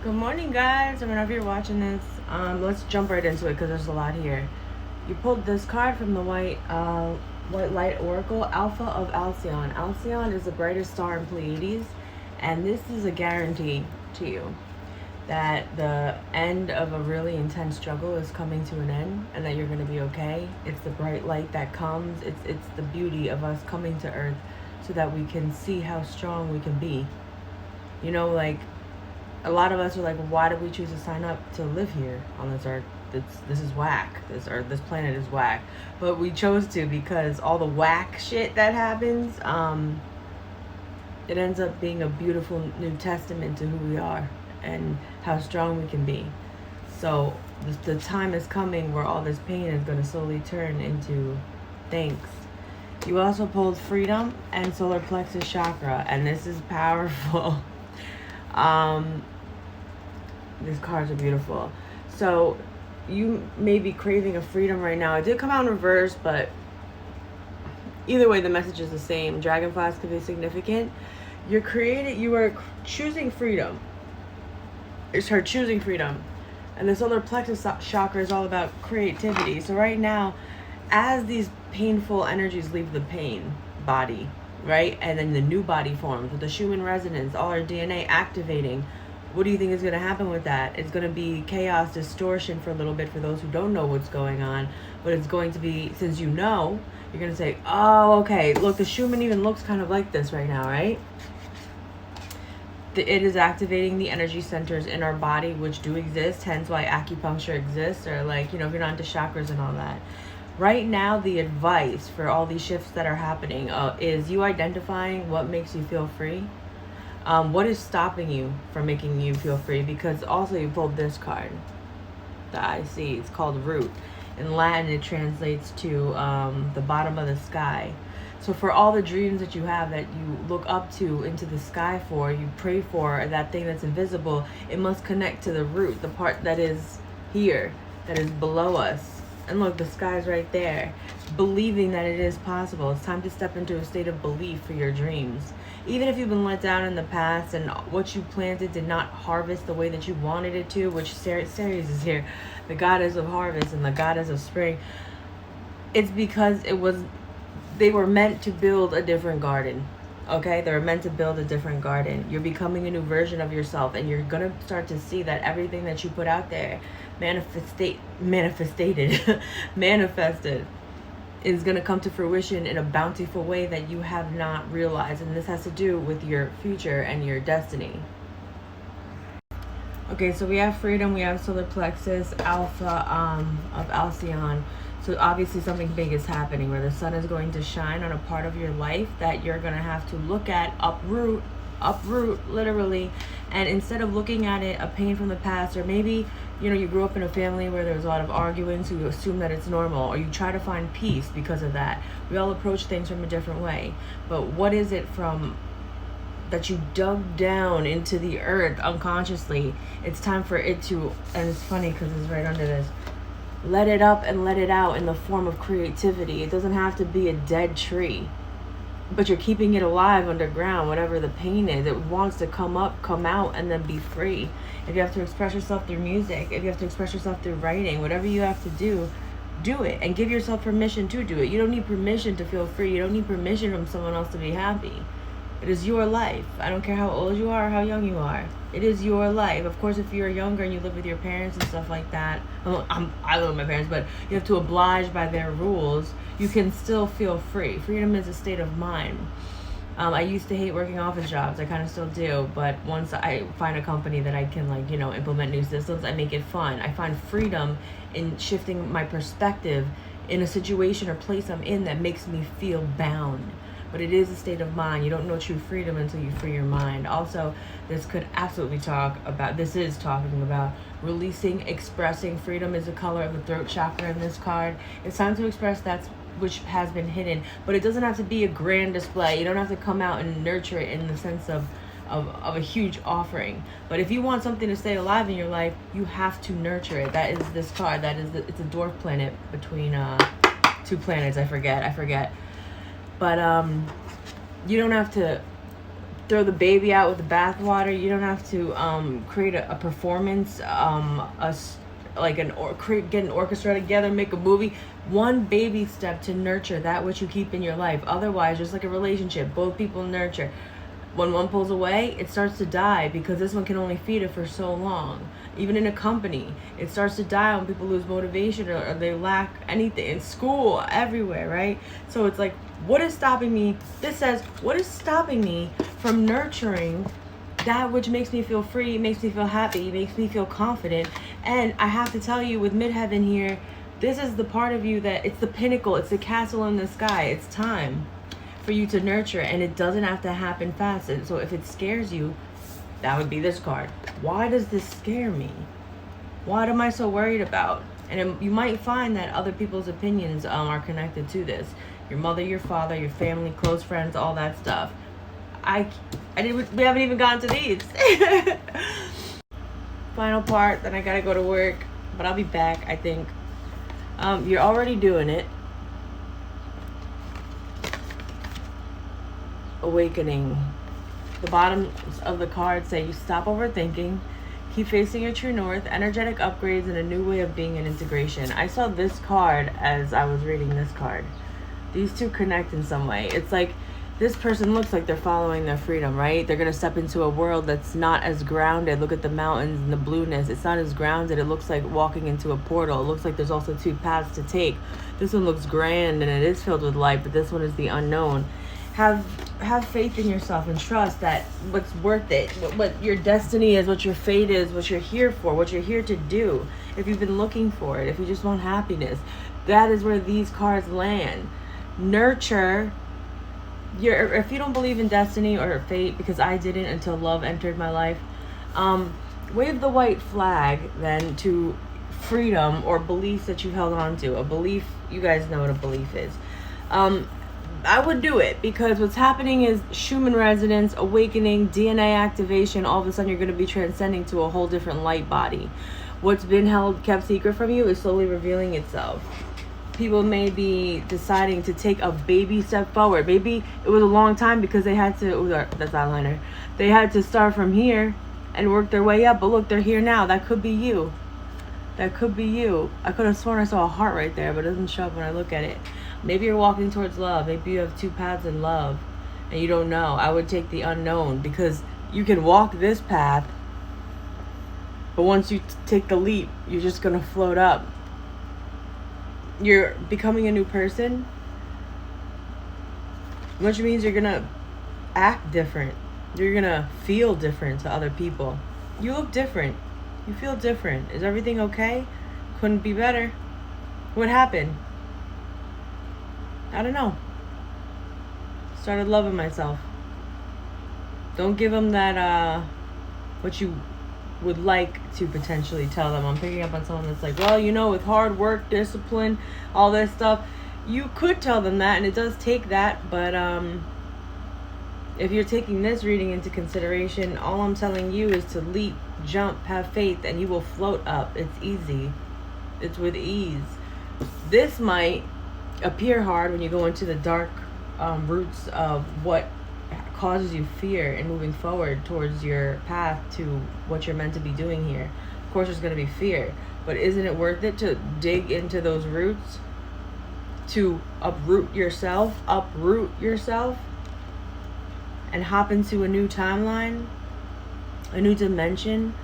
Good morning, guys, or whenever you're watching this. Let's jump right into it because there's a lot here. You pulled this card from the White Light Oracle, Alpha of Alcyon. Alcyon is the brightest star in Pleiades, and this is a guarantee to you that the end of a really intense struggle is coming to an end, and that you're going to be okay. It's the bright light that comes. It's the beauty of us coming to Earth, so that we can see how strong we can be. You know, like a lot of us are like, why did we choose to sign up to live here on this earth? This is whack. This planet is whack. But we chose to because all the whack shit that happens, it ends up being a beautiful new testament to who we are and how strong we can be. So the time is coming where all this pain is going to slowly turn into thanks. You also pulled freedom and solar plexus chakra, and this is powerful. These cards are beautiful. So you may be craving a freedom right now. It did come out in reverse, but either way, the message is the same. Dragonflies could be significant. You are choosing freedom. It's her choosing freedom. And the solar plexus chakra is all about creativity. So right now, as these painful energies leave the pain body, right? And then the new body forms with the Schumann resonance, all our DNA activating. What do you think is going to happen with that? It's going to be chaos, distortion for a little bit for those who don't know what's going on. But it's going to be, since you know, you're going to say, oh, okay, look, the Schumann even looks kind of like this right now, right? It is activating the energy centers in our body, which do exist, hence why acupuncture exists, or like, if you're not into chakras and all that. Right now, the advice for all these shifts that are happening is you identifying what makes you feel free. What is stopping you from making you feel free? Because also you pulled this card that I see. It's called Root. In Latin, it translates to the bottom of the sky. So for all the dreams that you have that you look up to into the sky for, you pray for, that thing that's invisible, it must connect to the root, the part that is here, that is below us. And look, the sky's right there. Believing that it is possible. It's time to step into a state of belief for your dreams. Even if you've been let down in the past and what you planted did not harvest the way that you wanted it to, which Ceres is here, the goddess of harvest and the goddess of spring, it's because they were meant to build a different garden. Okay, they were meant to build a different garden. You're becoming a new version of yourself, and you're gonna start to see that everything that you put out there manifested is going to come to fruition in a bountiful way that you have not realized. And this has to do with your future and your destiny. Okay, so we have freedom, we have solar plexus, alpha of Alcyon. So obviously something big is happening where the sun is going to shine on a part of your life that you're going to have to look at, uproot literally. And instead of looking at it, a pain from the past, or maybe you grew up in a family where there was a lot of arguing, so you assume that it's normal, or you try to find peace because of that. We all approach things from a different way. But what is it from that you dug down into the earth unconsciously? It's time for it to, and it's funny because it's right under this, let it up and let it out in the form of creativity. It doesn't have to be a dead tree, but you're keeping it alive underground. Whatever the pain is, it wants to come up, come out, and then be free. If you have to express yourself through music, if you have to express yourself through writing, whatever you have to do it, and give yourself permission to do it. You don't need permission to feel free. You don't need permission from someone else to be happy. It is your life. I don't care how old you are or how young you are. It is your life. Of course, if you're younger and you live with your parents and stuff like that, I live with my parents, but you have to oblige by their rules, you can still feel free. Freedom is a state of mind. I used to hate working office jobs. I kind of still do, but once I find a company that I can implement new systems, I make it fun. I find freedom in shifting my perspective in a situation or place I'm in that makes me feel bound. But it is a state of mind. You don't know true freedom until you free your mind. Also, this could absolutely talking about releasing, expressing. Freedom is the color of the throat chakra in this card. It's time to express that which has been hidden. But it doesn't have to be a grand display. You don't have to come out and nurture it in the sense of a huge offering. But if you want something to stay alive in your life, you have to nurture it. That is this card. It's a dwarf planet between two planets. I forget. But you don't have to throw the baby out with the bathwater. You don't have to create a performance, get an orchestra together, make a movie. One baby step to nurture that which you keep in your life. Otherwise, just like a relationship, both people nurture. When one pulls away, it starts to die because this one can only feed it for so long. Even in a company, it starts to die when people lose motivation or they lack anything in school, everywhere, right? So it's like, what is stopping me? This says, what is stopping me from nurturing that which makes me feel free, makes me feel happy, makes me feel confident? And I have to tell you, with midheaven here, this is the part of you that it's the pinnacle, it's the castle in the sky. It's time for you to nurture, and it doesn't have to happen fast. And so if it scares you, that would be this card. Why does this scare me? What am I so worried about? And you might find that other people's opinions are connected to this. Your mother, your father, your family, close friends, all that stuff. We haven't even gotten to these. Final part, then I gotta go to work, but I'll be back, I think. You're already doing it. Awakening. The bottom of the card say you stop overthinking, keep facing your true north, energetic upgrades, and a new way of being and integration. I saw this card as I was reading this card. These two connect in some way. It's like this person looks like they're following their freedom, right? They're going to step into a world that's not as grounded. Look at the mountains and the blueness. It's not as grounded. It looks like walking into a portal. It looks like there's also two paths to take. This one looks grand and it is filled with light, but this one is the unknown. Have faith in yourself and trust that what's worth it, what your destiny is, what your fate is, what you're here for, what you're here to do. If you've been looking for it, if you just want happiness, that is where these cards land. Nurture if you don't believe in destiny or fate, because I didn't until love entered my life, wave the white flag then to freedom or beliefs that you held on to. A belief, you guys know what a belief is. I would do it because what's happening is Schumann resonance, awakening, DNA activation. All of a sudden you're going to be transcending to a whole different light body. What's been kept secret from you is slowly revealing itself. People may be deciding to take a baby step forward. Maybe it was a long time because they had to, that's eyeliner. They had to start from here and work their way up. But look, they're here now. That could be you. That could be you. I could have sworn I saw a heart right there, but it doesn't show up when I look at it. Maybe you're walking towards love. Maybe you have two paths in love and you don't know. I would take the unknown because you can walk this path, but once you take the leap, you're just going to float up. You're becoming a new person, which means you're going to act different. You're going to feel different to other people. You look different. You feel different. Is everything okay? Couldn't be better. What happened? I don't know. Started loving myself. Don't give them that, what you would like to potentially tell them. I'm picking up on someone that's like, well, with hard work, discipline, all this stuff, you could tell them that, and it does take that, but if you're taking this reading into consideration, all I'm telling you is to leap, jump, have faith, and you will float up. It's easy. It's with ease. This might appear hard when you go into the dark roots of what causes you fear in moving forward towards your path to what you're meant to be doing here. Of course, there's going to be fear, but isn't it worth it to dig into those roots, to uproot yourself, and hop into a new timeline, a new dimension,